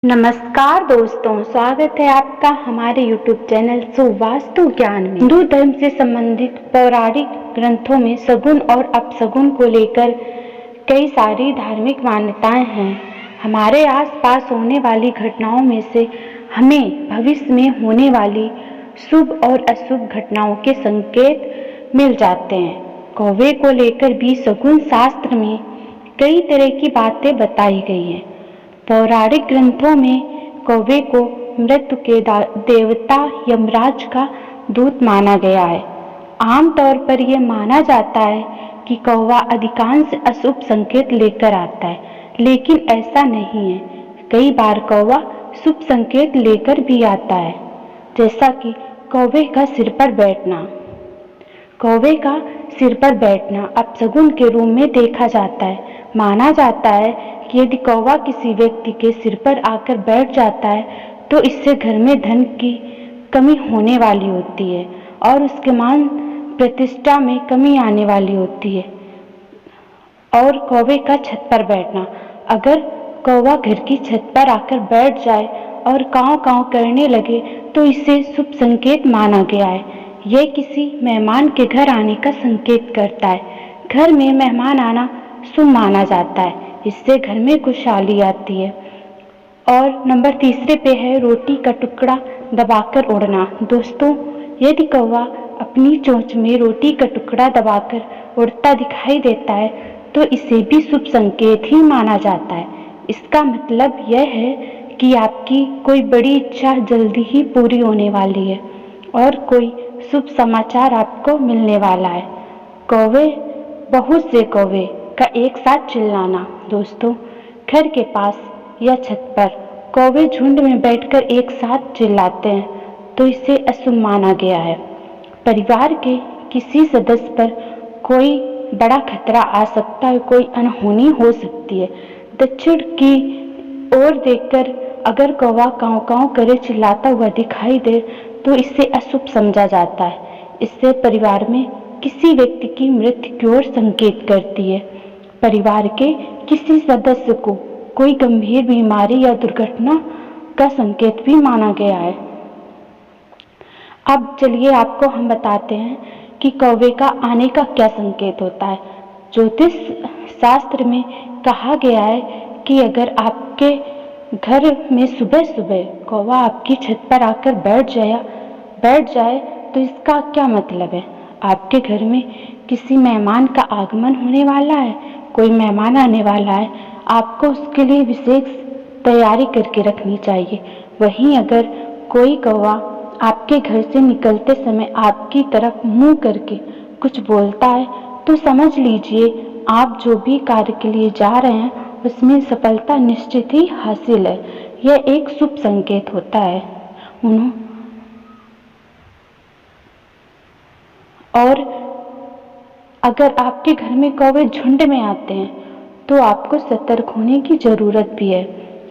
नमस्कार दोस्तों, स्वागत है आपका हमारे YouTube चैनल सुवास्तु ज्ञान में। हिंदू धर्म से संबंधित पौराणिक ग्रंथों में शगुन और अपशगुन को लेकर कई सारी धार्मिक मान्यताएं हैं। हमारे आसपास होने वाली घटनाओं में से हमें भविष्य में होने वाली शुभ और अशुभ घटनाओं के संकेत मिल जाते हैं। कौवे को लेकर भी शगुन शास्त्र में कई तरह की बातें बताई गई हैं। पौराणिक ग्रंथों में कौवे को मृत्यु के देवता यमराज का दूत माना गया है। आमतौर पर यह माना जाता है कि कौवा अधिकांश अशुभ संकेत लेकर आता है, लेकिन ऐसा नहीं है। कई बार कौवा शुभ संकेत लेकर भी आता है, जैसा कि कौवे का सिर पर बैठना। कौवे का सिर पर बैठना अपशगुन के रूप में देखा जाता है। माना जाता है कि यदि कौवा किसी व्यक्ति के सिर पर आकर बैठ जाता है तो इससे घर में धन की कमी होने वाली होती है और उसके मान प्रतिष्ठा में कमी आने वाली होती है। और कौवे का छत पर बैठना, अगर कौवा घर की छत पर आकर बैठ जाए और काँव काँव करने लगे तो इसे शुभ संकेत माना गया है। यह किसी मेहमान के घर आने का संकेत करता है। घर में मेहमान आना शुभ माना जाता है, इससे घर में खुशहाली आती है। और नंबर 3 पे है रोटी का टुकड़ा दबाकर उड़ना। दोस्तों, यदि कौवा अपनी चोंच में रोटी का टुकड़ा दबाकर उड़ता दिखाई देता है तो इसे भी शुभ संकेत ही माना जाता है। इसका मतलब यह है कि आपकी कोई बड़ी इच्छा जल्दी ही पूरी होने वाली है और कोई शुभ समाचार आपको मिलने वाला है। कौवे, बहुत से कौवे का एक साथ चिल्लाना। दोस्तों, घर के पास या छत पर कौवे झुंड में बैठकर एक साथ चिल्लाते हैं तो इसे अशुभ माना गया है। परिवार के किसी सदस्य पर कोई बड़ा खतरा आ सकता है, कोई अनहोनी हो सकती है। दक्षिण की ओर देखकर अगर कौवा काँव काँव करे चिल्लाता हुआ दिखाई दे तो इसे अशुभ समझा जाता है। इससे परिवार में किसी व्यक्ति की मृत्यु की ओर संकेत करती है। परिवार के किसी सदस्य को कोई गंभीर बीमारी या दुर्घटना का संकेत भी माना गया है। अब चलिए आपको हम बताते हैं कि कौवे का आने का क्या संकेत होता है। ज्योतिष शास्त्र में कहा गया है कि अगर आपके घर में सुबह सुबह कौवा आपकी छत पर आकर बैठ जाए तो इसका क्या मतलब है। आपके घर में किसी मेहमान का आगमन होने वाला है, कोई मेहमान आने वाला है, आपको उसके लिए विशेष तैयारी करके रखनी चाहिए। वहीं अगर कोई कौवा आपके घर से निकलते समय आपकी तरफ मुंह करके कुछ बोलता है तो समझ लीजिए आप जो भी कार्य के लिए जा रहे हैं उसमें सफलता निश्चित ही हासिल है। यह एक शुभ संकेत होता है। और अगर आपके घर में कौवे झुंड में आते हैं तो आपको सतर्क होने की ज़रूरत भी है।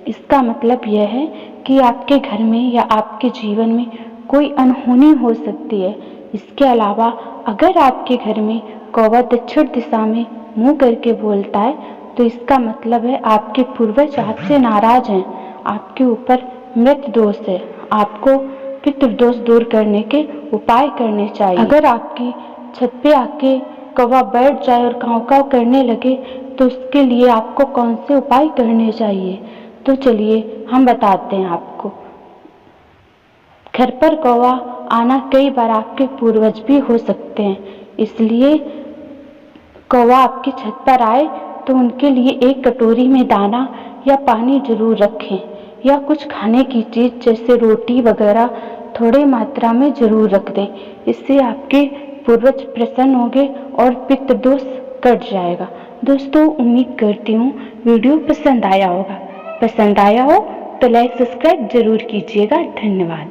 इसका मतलब यह है कि आपके घर में या आपके जीवन में कोई अनहोनी हो सकती है। इसके अलावा अगर आपके घर में कौवा दक्षिण दिशा में मुंह करके बोलता है तो इसका मतलब है आपके पूर्वज आपसे नाराज हैं, आपके ऊपर मृत्यु दोष है, आपको पितृदोष दूर करने के उपाय करने चाहिए। अगर आपकी छत पे आके कौवा बैठ जाए और काँव काँव करने लगे तो उसके लिए आपको कौन से उपाय करने चाहिए, तो चलिए हम बताते हैं आपको। घर पर कौवा आना कई बार आपके पूर्वज भी हो सकते हैं, इसलिए कौवा आपकी छत पर आए तो उनके लिए एक कटोरी में दाना या पानी जरूर रखें या कुछ खाने की चीज़ जैसे रोटी वगैरह थोड़ी मात्रा में जरूर रख दें। इससे आपके पूर्वज प्रसन्न होंगे और पितृदोष कट जाएगा। दोस्तों, उम्मीद करती हूँ वीडियो पसंद आया होगा। पसंद आया हो तो लाइक सब्सक्राइब जरूर कीजिएगा। धन्यवाद।